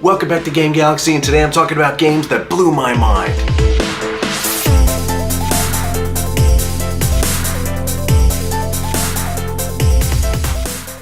Welcome back to Game Galaxy, and today I'm talking about games that blew my mind.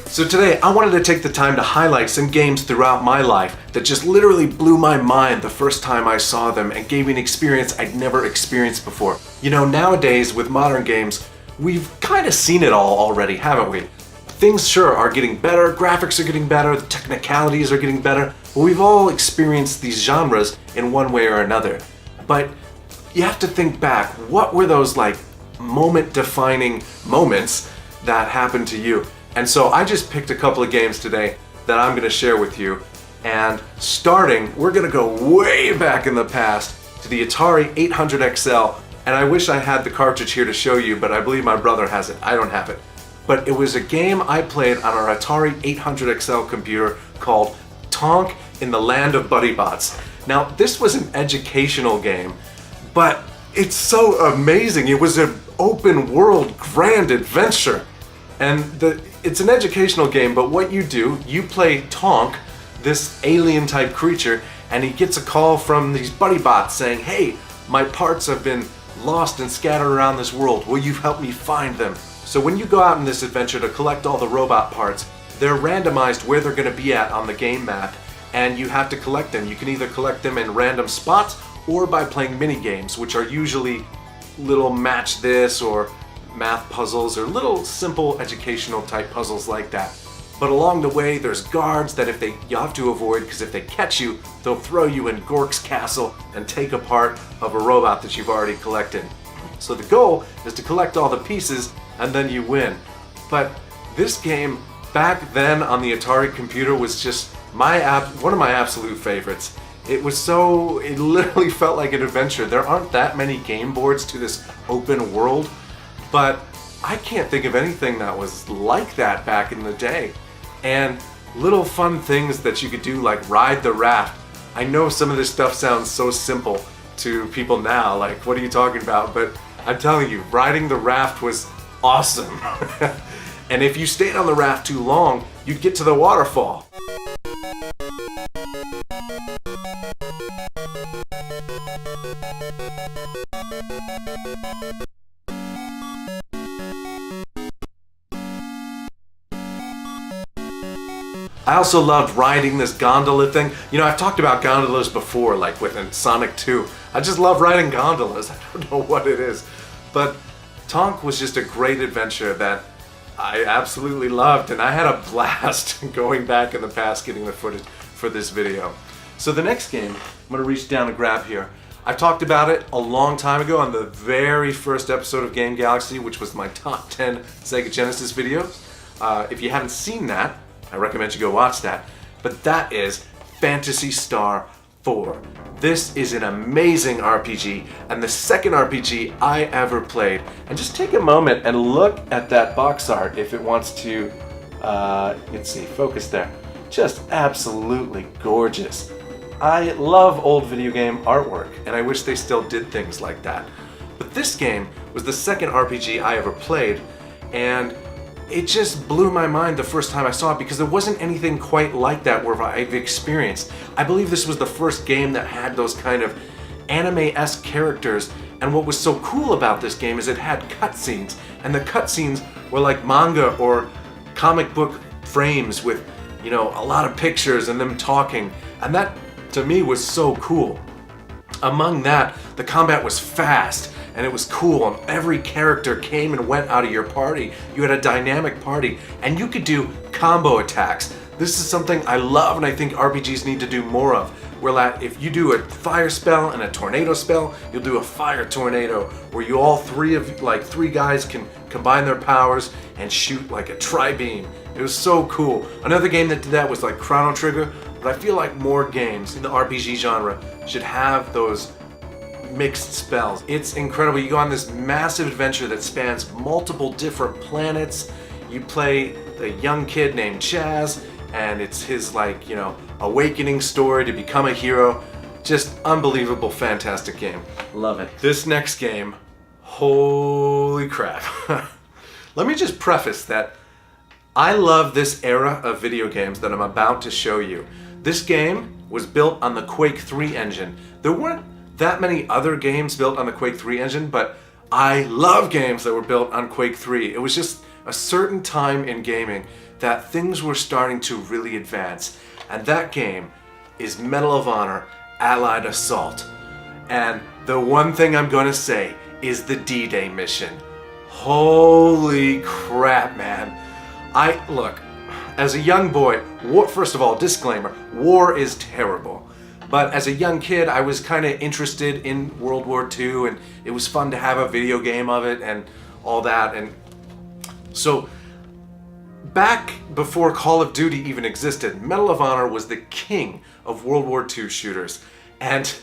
So today I wanted to take the time to highlight some games throughout my life that just literally blew my mind the first time I saw them and gave me an experience I'd never experienced before. You know, nowadays with modern games, we've kind of seen it all already, haven't we? Things sure are getting better, graphics are getting better, the technicalities are getting better, but we've all experienced these genres in one way or another. But you have to think back, what were those like moment-defining moments that happened to you? And so I just picked a couple of games today that I'm going to share with you. And starting, we're going to go way back in the past to the Atari 800 XL. And I wish I had the cartridge here to show you, but I believe my brother has it. I don't have it. But it was a game I played on our Atari 800 XL computer called Tonk in the Land of Buddy Bots. Now, this was an educational game, but it's so amazing. It was an open world grand adventure. And it's an educational game, but what you do, you play Tonk, this alien type creature, and he gets a call from these buddy bots saying, hey, my parts have been lost and scattered around this world. Will you help me find them? So when you go out in this adventure to collect all the robot parts, they're randomized where they're going to be at on the game map, and you have to collect them. You can either collect them in random spots or by playing mini games, which are usually little match this or math puzzles or little simple educational type puzzles like that. But along the way, there's guards that you have to avoid, because if they catch you, they'll throw you in Gork's castle and take a part of a robot that you've already collected. So the goal is to collect all the pieces and then you win. But this game back then on the Atari computer was just one of my absolute favorites. It literally felt like an adventure. There aren't that many game boards to this open world, but I can't think of anything that was like that back in the day. And little fun things that you could do, like ride the raft. I know some of this stuff sounds so simple to people now, like what are you talking about? But I'm telling you, riding the raft was awesome. And if you stayed on the raft too long, you'd get to the waterfall. I also loved riding this gondola thing. You know, I've talked about gondolas before, like within Sonic 2. I just love riding gondolas. I don't know what it is. But Tonk was just a great adventure that I absolutely loved, and I had a blast going back in the past getting the footage for this video. So the next game, I'm going to reach down and grab here. I talked about it a long time ago on the very first episode of Game Galaxy, which was my top 10 Sega Genesis videos. If you haven't seen that, I recommend you go watch that. But that is Phantasy Star 4. This is an amazing RPG, and the second RPG I ever played. And just take a moment and look at that box art if it wants to, let's see, focus there. Just absolutely gorgeous. I love old video game artwork, and I wish they still did things like that. But this game was the second RPG I ever played, and it just blew my mind the first time I saw it, because there wasn't anything quite like that where I've experienced. I believe this was the first game that had those kind of anime-esque characters, and what was so cool about this game is it had cutscenes, and the cutscenes were like manga or comic book frames with, you know, a lot of pictures and them talking, and that to me was so cool. Among that, the combat was fast, and it was cool, and every character came and went out of your party. You had a dynamic party, and you could do combo attacks. This is something I love, and I think RPGs need to do more of, where if you do a fire spell and a tornado spell, you'll do a fire tornado, where you all three guys can combine their powers and shoot like a tri-beam. It was so cool. Another game that did that was like Chrono Trigger, but I feel like more games in the RPG genre should have those mixed spells. It's incredible. You go on this massive adventure that spans multiple different planets. You play the young kid named Chaz, and it's his awakening story to become a hero. Just unbelievable, fantastic game. Love it. This next game, holy crap. Let me just preface that I love this era of video games that I'm about to show you. This game was built on the Quake 3 engine. There weren't that many other games built on the Quake 3 engine, but I love games that were built on Quake 3. It was just a certain time in gaming that things were starting to really advance. And that game is Medal of Honor Allied Assault. And the one thing I'm going to say is the D-Day mission. Holy crap, man. Look, as a young boy, first of all, disclaimer, war is terrible. But as a young kid, I was kind of interested in World War II, and it was fun to have a video game of it and all that. And so, back before Call of Duty even existed, Medal of Honor was the king of World War II shooters. And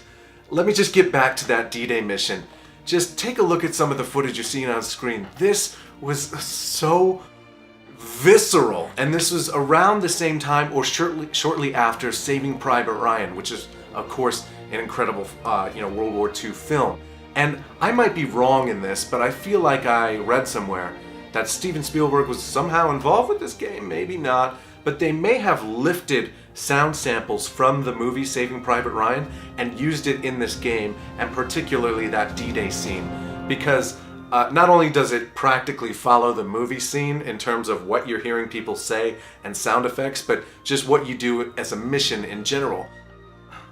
let me just get back to that D-Day mission. Just take a look at some of the footage you're seeing on screen. This was so visceral, and this was around the same time or shortly after Saving Private Ryan, which is, of course, an incredible, World War II film. And I might be wrong in this, but I feel like I read somewhere that Steven Spielberg was somehow involved with this game, maybe not, but they may have lifted sound samples from the movie Saving Private Ryan and used it in this game, and particularly that D-Day scene, because not only does it practically follow the movie scene in terms of what you're hearing people say and sound effects, but just what you do as a mission in general.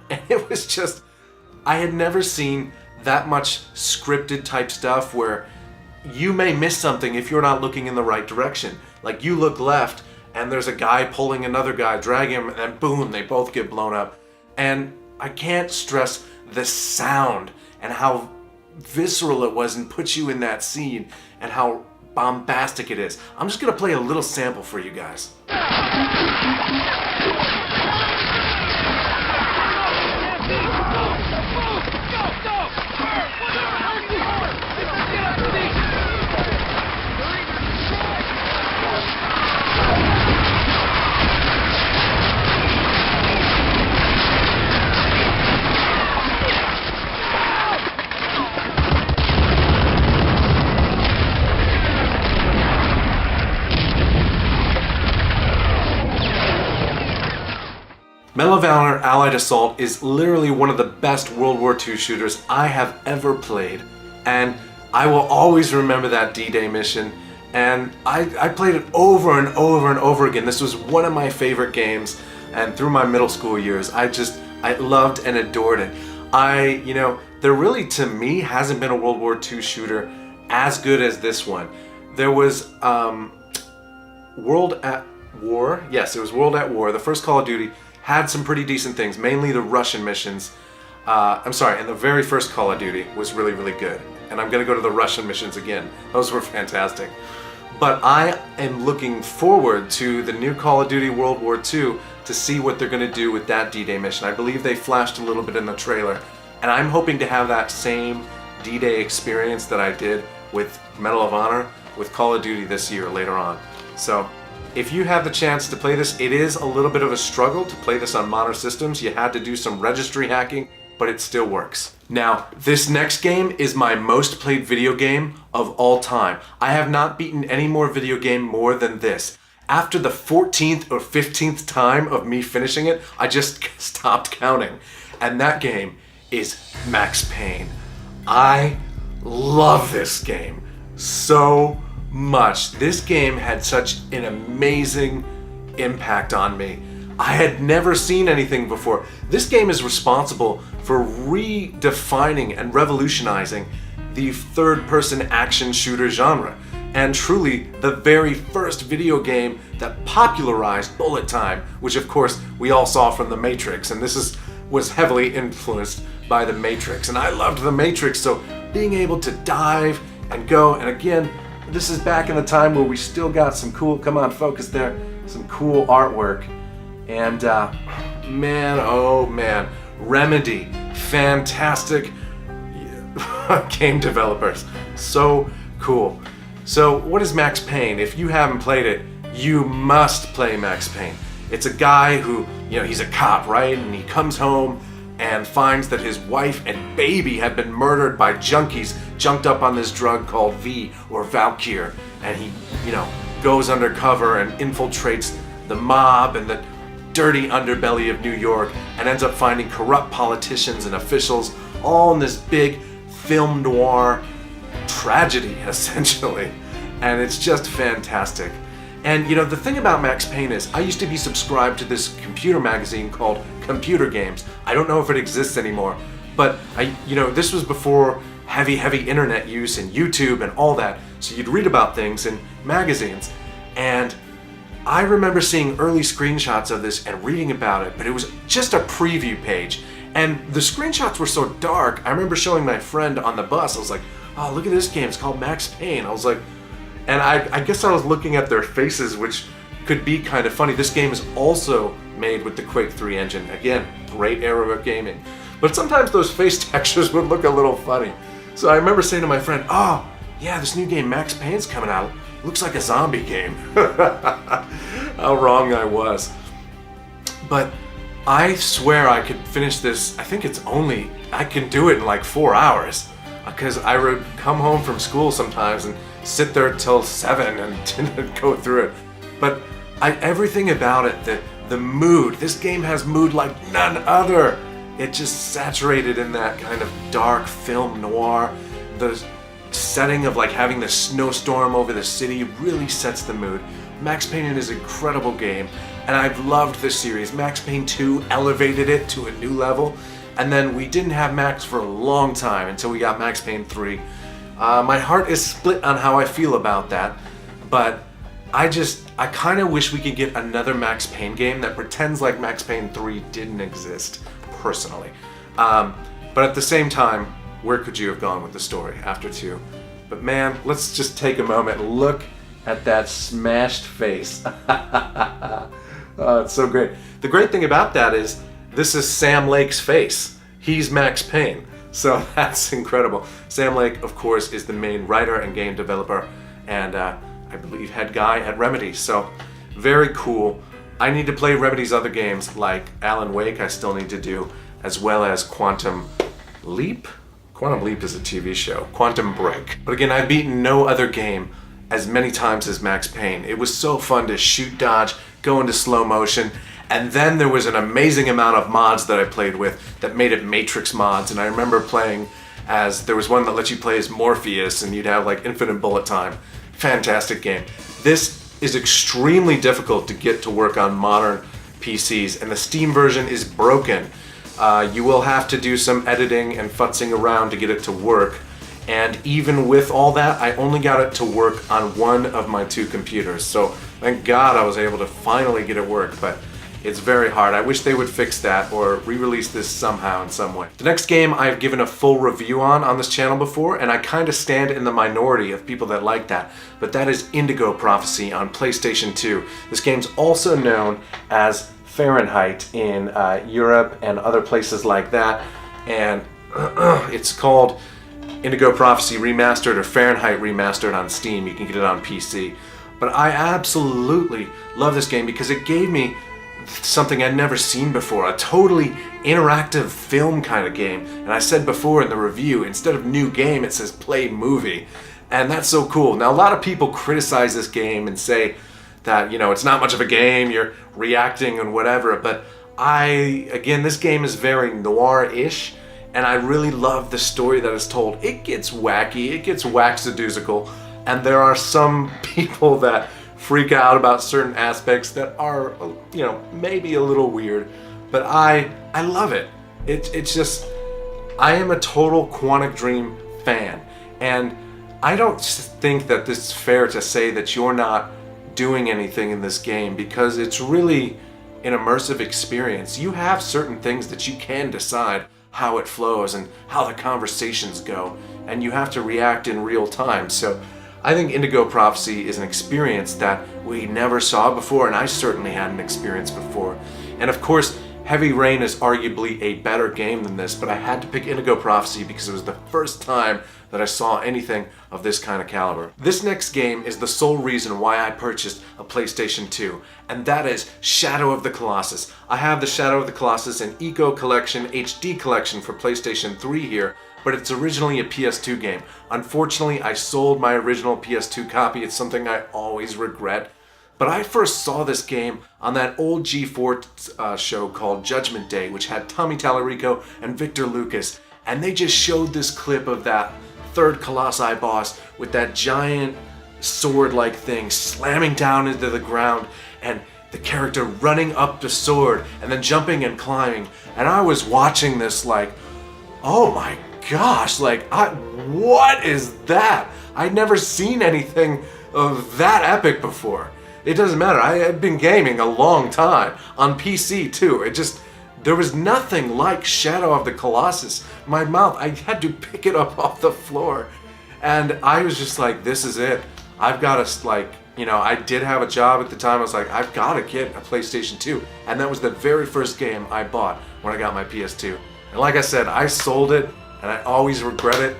And it was just, I had never seen that much scripted type stuff where you may miss something if you're not looking in the right direction. Like, you look left and there's a guy pulling another guy, dragging him, and then boom, they both get blown up. And I can't stress the sound and how visceral it was and put you in that scene and how bombastic it is. I'm just gonna play a little sample for you guys. Medal of Honor Allied Assault is literally one of the best World War II shooters I have ever played, and I will always remember that D-Day mission, and I played it over and over and over again. This was one of my favorite games, and through my middle school years, I loved and adored it. There really, to me, hasn't been a World War II shooter as good as this one. There was World at War. Yes, it was World at War. The first Call of Duty had some pretty decent things, mainly the Russian missions. And the very first Call of Duty was really, really good. And I'm gonna go to the Russian missions again. Those were fantastic. But I am looking forward to the new Call of Duty World War II to see what they're gonna do with that D-Day mission. I believe they flashed a little bit in the trailer. And I'm hoping to have that same D-Day experience that I did with Medal of Honor with Call of Duty this year later on. So, if you have the chance to play this, it is a little bit of a struggle to play this on modern systems. You had to do some registry hacking, but it still works. Now, this next game is my most played video game of all time. I have not beaten any more video game more than this. After the 14th or 15th time of me finishing it, I just stopped counting. And that game is Max Payne. I love this game so much. This game had such an amazing impact on me. I had never seen anything before. This game is responsible for redefining and revolutionizing the third-person action shooter genre, and truly the very first video game that popularized bullet time, which of course we all saw from The Matrix, and this was heavily influenced by The Matrix. And I loved The Matrix, so being able to dive and go, and again, this is back in the time where we still got some cool, come on, focus there, some cool artwork. And man, oh man, Remedy, fantastic game developers, so cool. So what is Max Payne? If you haven't played it, you must play Max Payne. It's a guy who, he's a cop, right? And he comes home and finds that his wife and baby have been murdered by junkies junked up on this drug called V or Valkyr. And he, goes undercover and infiltrates the mob and the dirty underbelly of New York and ends up finding corrupt politicians and officials all in this big film noir tragedy, essentially. And it's just fantastic. And you know, the thing about Max Payne is I used to be subscribed to this computer magazine called Computer Games. I don't know if it exists anymore, but this was before heavy internet use and YouTube and all that. So you'd read about things in magazines. And I remember seeing early screenshots of this and reading about it, but it was just a preview page. And the screenshots were so dark, I remember showing my friend on the bus. I was like, oh, look at this game, it's called Max Payne. I was like, and I guess I was looking at their faces, which could be kind of funny. This game is also made with the Quake 3 engine. Again, great era of gaming. But sometimes those face textures would look a little funny. So I remember saying to my friend, oh, yeah, this new game Max Payne's coming out. Looks like a zombie game. How wrong I was. But I swear I could finish this. I think I can do it in like 4 hours. Because I would come home from school sometimes and sit there till 7 and go through it. But everything about it, the mood, this game has mood like none other. It just saturated in that kind of dark film noir. The setting of like having the snowstorm over the city really sets the mood. Max Payne is an incredible game, and I've loved this series. Max Payne 2 elevated it to a new level, and then we didn't have Max for a long time until we got Max Payne 3. My heart is split on how I feel about that, but I kind of wish we could get another Max Payne game that pretends like Max Payne 3 didn't exist, personally. But at the same time, where could you have gone with the story after 2? But man, let's just take a moment and look at that smashed face. Oh, it's so great. The great thing about that is this is Sam Lake's face. He's Max Payne. So that's incredible. Sam Lake, of course, is the main writer and game developer, and I believe head guy at Remedy. So very cool. I need to play Remedy's other games like Alan Wake I still need to do, as well as Quantum Leap? Quantum Leap is a TV show. Quantum Break. But again, I've beaten no other game as many times as Max Payne. It was so fun to shoot, dodge, go into slow motion, and then there was an amazing amount of mods that I played with that made it Matrix mods, and I remember playing as, there was one that let you play as Morpheus and you'd have like infinite bullet time. Fantastic game. This is extremely difficult to get to work on modern PCs, and the Steam version is broken. You will have to do some editing and futzing around to get it to work. And even with all that, I only got it to work on one of my 2 computers. So thank God I was able to finally get it work, but it's very hard. I wish they would fix that or re-release this somehow in some way. The next game I've given a full review on this channel before, and I kind of stand in the minority of people that like that, but that is Indigo Prophecy on PlayStation 2. This game's also known as Fahrenheit in Europe and other places like that, and it's called Indigo Prophecy Remastered or Fahrenheit Remastered on Steam. You can get it on PC. But I absolutely love this game because it gave me something I'd never seen before, a totally interactive film kind of game. And I said before in the review, instead of new game, it says play movie. And that's so cool. Now, a lot of people criticize this game and say that, it's not much of a game, you're reacting and whatever, but again, this game is very noir-ish, and I really love the story that is told. It gets wacky, it gets waxadoozical, and there are some people that freak out about certain aspects that are, maybe a little weird, but I love it. It's just, I am a total Quantic Dream fan, and I don't think that this is fair to say that you're not doing anything in this game, because it's really an immersive experience. You have certain things that you can decide how it flows and how the conversations go, and you have to react in real time. So I think Indigo Prophecy is an experience that we never saw before, and I certainly hadn't experienced before. And of course, Heavy Rain is arguably a better game than this, but I had to pick Indigo Prophecy because it was the first time that I saw anything of this kind of caliber. This next game is the sole reason why I purchased a PlayStation 2, and that is Shadow of the Colossus. I have the Shadow of the Colossus and Eco Collection HD Collection for PlayStation 3 here, but it's originally a PS2 game. Unfortunately, I sold my original PS2 copy. It's something I always regret. But I first saw this game on that old G4 show called Judgment Day, which had Tommy Tallarico and Victor Lucas. And they just showed this clip of that third Colossi boss with that giant sword-like thing slamming down into the ground, and the character running up the sword and then jumping and climbing. And I was watching this like, oh my gosh, like, what is that? I'd never seen anything of that epic before. It doesn't matter, I had been gaming a long time, on PC too. There was nothing like Shadow of the Colossus. My mouth, I had to pick it up off the floor. And I was just like, this is it. I've got to, like, you know, I did have a job at the time. I was like, I've got to get a PlayStation 2. And that was the very first game I bought when I got my PS2. And like I said, I sold it, and I always regret it.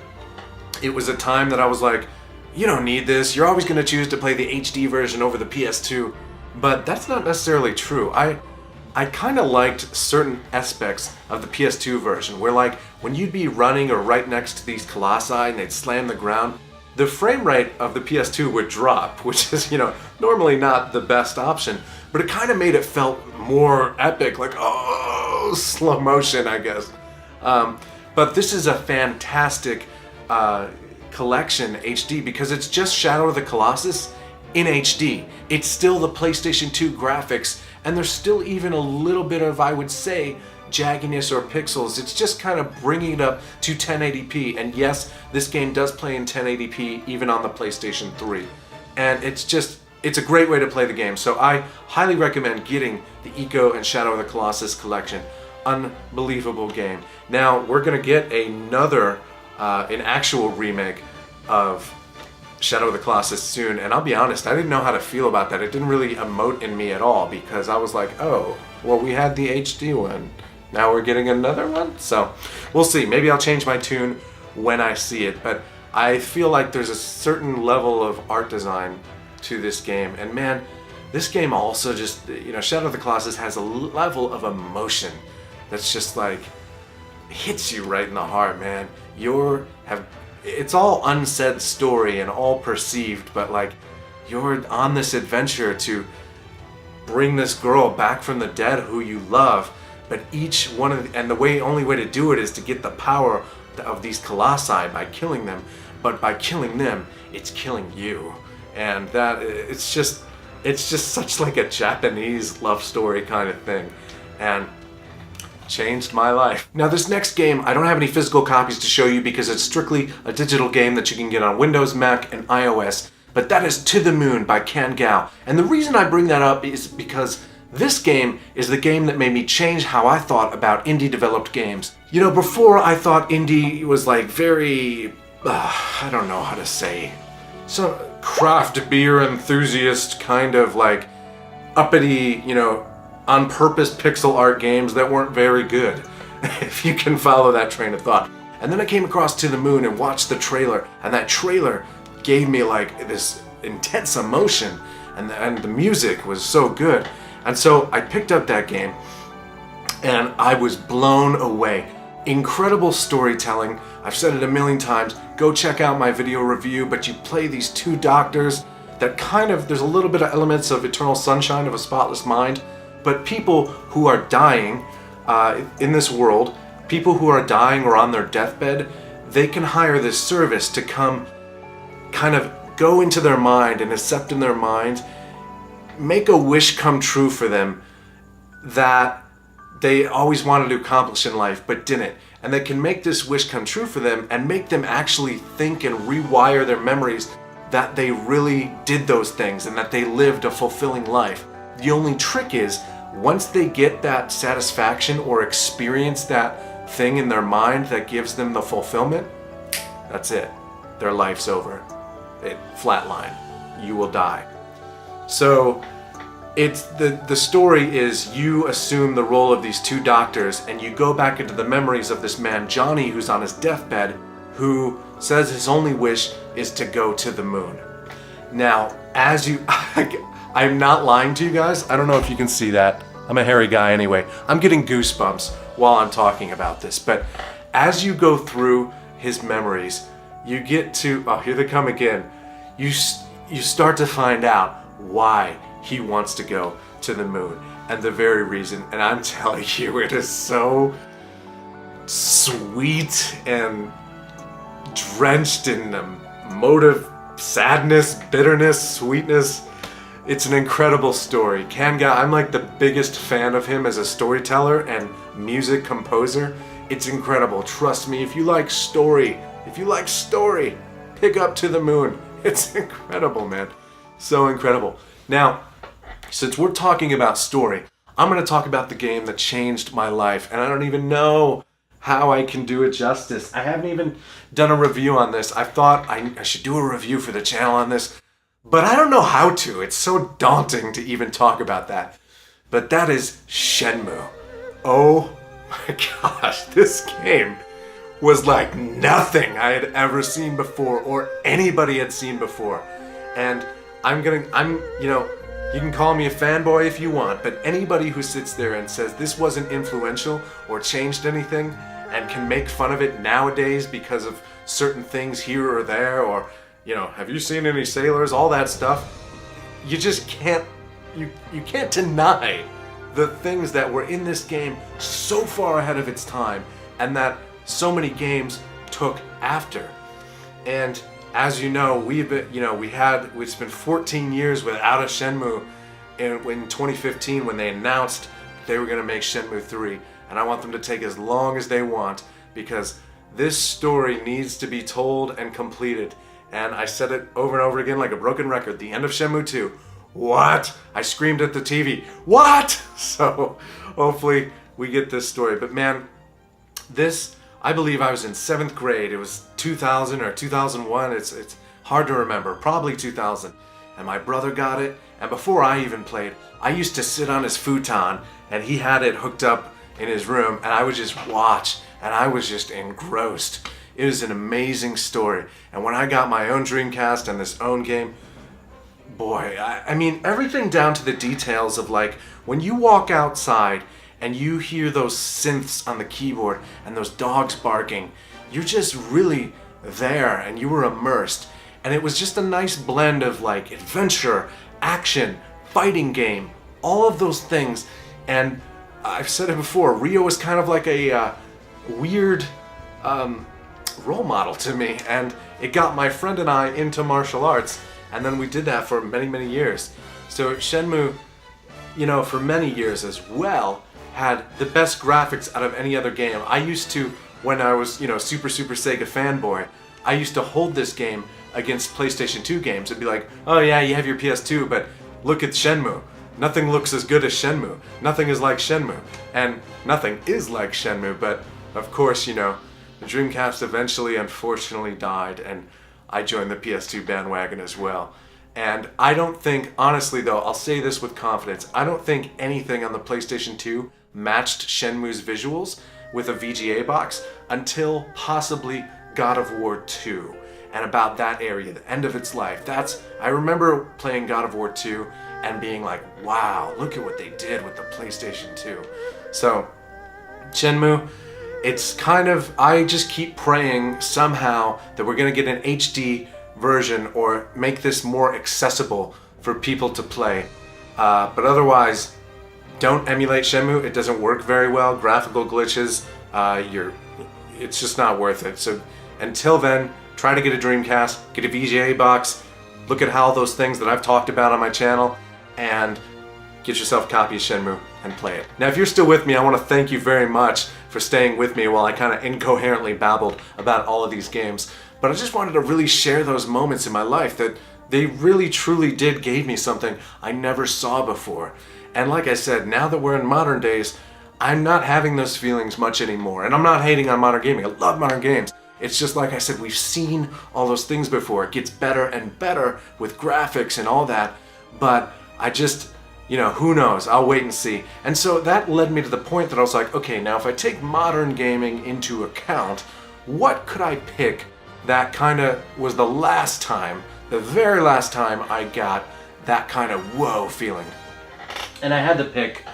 It was a time that I was like, you don't need this. You're always going to choose to play the HD version over the PS2. But that's not necessarily true. I kind of liked certain aspects of the PS2 version, where like when you'd be running or right next to these colossi and they'd slam the ground, the frame rate of the PS2 would drop, which is, you know, normally not the best option, but it kind of made it felt more epic, like, oh, slow motion, I guess. But this is a fantastic collection HD because it's just Shadow of the Colossus in HD. It's still the PlayStation 2 graphics, and there's still even a little bit of, I would say, jagginess or pixels. It's just kind of bringing it up to 1080p, and yes, this game does play in 1080p even on the PlayStation 3. And it's a great way to play the game, so I highly recommend getting the Ico and Shadow of the Colossus collection. Unbelievable game. Now, we're gonna get another, an actual remake of Shadow of the Colossus soon, and I'll be honest, I didn't know how to feel about that. It didn't really emote in me at all, because I was like, oh, well, we had the HD one. Now we're getting another one? So, we'll see. Maybe I'll change my tune when I see it, but I feel like there's a certain level of art design to this game, and man, this game also just, you know, Shadow of the Colossus has a level of emotion that's just like, hits you right in the heart, man. It's all unsaid story and all perceived, but like, you're on this adventure to bring this girl back from the dead who you love, but each one of and the only way to do it is to get the power of these colossi by killing them, but by killing them, it's killing you. And that, it's just such like a Japanese love story kind of thing, and changed my life. Now this next game, I don't have any physical copies to show you because it's strictly a digital game that you can get on Windows, Mac, and iOS, but that is To the Moon by Can Gao. And the reason I bring that up is because this game is the game that made me change how I thought about indie developed games. You know, before I thought indie was like very, I don't know how to say, some craft beer enthusiast kind of like uppity, you know, on purpose pixel art games that weren't very good, if you can follow that train of thought. And then I came across To the Moon and watched the trailer, and that trailer gave me like this intense emotion, and the music was so good. And so I picked up that game, and I was blown away. Incredible storytelling. I've said it a million times, go check out my video review, but you play these two doctors that kind of, there's a little bit of elements of Eternal Sunshine of a Spotless Mind, but people who are dying in this world, people who are dying or on their deathbed, they can hire this service to come kind of go into their mind and accept in their mind, make a wish come true for them that they always wanted to accomplish in life but didn't. And they can make this wish come true for them and make them actually think and rewire their memories that they really did those things and that they lived a fulfilling life. The only trick is, once they get that satisfaction or experience that thing in their mind that gives them the fulfillment, that's it. Their life's over. It flatline. You will die. So it's the story is you assume the role of these two doctors and you go back into the memories of this man, Johnny, who's on his deathbed, who says his only wish is to go to the moon. Now, as you... I'm not lying to you guys. I don't know if you can see that. I'm a hairy guy anyway. I'm getting goosebumps while I'm talking about this. But as you go through his memories, you get to... Oh, here they come again. You start to find out why he wants to go to the moon. And the very reason, and I'm telling you, it is so sweet and drenched in emotive sadness, bitterness, sweetness. It's an incredible story. Kanga, I'm like the biggest fan of him as a storyteller and music composer. It's incredible. Trust me, if you like story, pick up To the Moon. It's incredible, man. So incredible. Now, since we're talking about story, I'm going to talk about the game that changed my life, and I don't even know how I can do it justice. I haven't even done a review on this. I thought I should do a review for the channel on this, but I don't know how to. It's so daunting to even talk about that. But that is Shenmue. Oh my gosh, this game was like nothing I had ever seen before or anybody had seen before. And you can call me a fanboy if you want, but anybody who sits there and says this wasn't influential or changed anything and can make fun of it nowadays because of certain things here or there, or, have you seen any sailors, all that stuff, you just can't, you can't deny the things that were in this game so far ahead of its time and that so many games took after. And as you know, it's been 14 years without a Shenmue in 2015 when they announced they were going to make Shenmue 3. And I want them to take as long as they want because this story needs to be told and completed. And I said it over and over again like a broken record. The end of Shenmue 2. What? I screamed at the TV. What? So hopefully we get this story. But man, I believe I was in 7th grade. It was 2000 or 2001. It's hard to remember. Probably 2000. And my brother got it. And before I even played, I used to sit on his futon and he had it hooked up in his room and I would just watch and I was just engrossed. It was an amazing story. And when I got my own Dreamcast and this own game, boy, I mean, everything down to the details of like when you walk outside and you hear those synths on the keyboard and those dogs barking, you're just really there and you were immersed. And it was just a nice blend of like adventure, action, fighting game, all of those things. And I've said it before, Rio was kind of like a weird role model to me. And it got my friend and I into martial arts. And then we did that for many, many years. So Shenmue, for many years as well, had the best graphics out of any other game. I used to, when I was, super Sega fanboy, I used to hold this game against PlayStation 2 games and be like, oh yeah, you have your PS2, but look at Shenmue. Nothing looks as good as Shenmue. Nothing is like Shenmue. And nothing is like Shenmue, but of course, the Dreamcast eventually, unfortunately, died, and I joined the PS2 bandwagon as well. And I don't think, honestly though, I'll say this with confidence, I don't think anything on the PlayStation 2 matched Shenmue's visuals with a VGA box until possibly God of War 2. And about that area, the end of its life. I remember playing God of War 2 and being like, wow, look at what they did with the PlayStation 2. So, Shenmue, it's kind of, I just keep praying somehow that we're going to get an HD version or make this more accessible for people to play. But otherwise, don't emulate Shenmue. It doesn't work very well. Graphical glitches, it's just not worth it. So until then, try to get a Dreamcast, get a VGA box, look at how those things that I've talked about on my channel, and get yourself a copy of Shenmue and play it. Now, if you're still with me, I want to thank you very much for staying with me while I kind of incoherently babbled about all of these games. But I just wanted to really share those moments in my life that they really truly did give me something I never saw before. And like I said, now that we're in modern days, I'm not having those feelings much anymore. And I'm not hating on modern gaming. I love modern games. It's just like I said, we've seen all those things before. It gets better and better with graphics and all that. But I just, who knows? I'll wait and see. And so that led me to the point that I was like, okay, now if I take modern gaming into account, what could I pick that kind of was the very last time I got that kind of whoa feeling? And I had to pick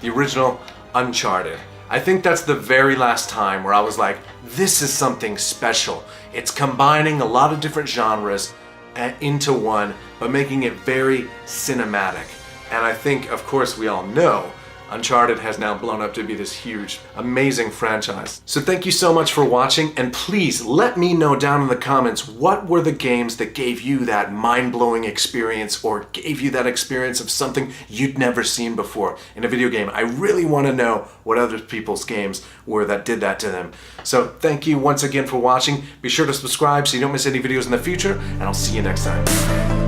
the original Uncharted. I think that's the very last time where I was like, this is something special. It's combining a lot of different genres into one, but making it very cinematic. And I think, of course, we all know Uncharted has now blown up to be this huge, amazing franchise. So thank you so much for watching, and please let me know down in the comments what were the games that gave you that mind-blowing experience or gave you that experience of something you'd never seen before in a video game. I really want to know what other people's games were that did that to them. So thank you once again for watching. Be sure to subscribe so you don't miss any videos in the future, and I'll see you next time.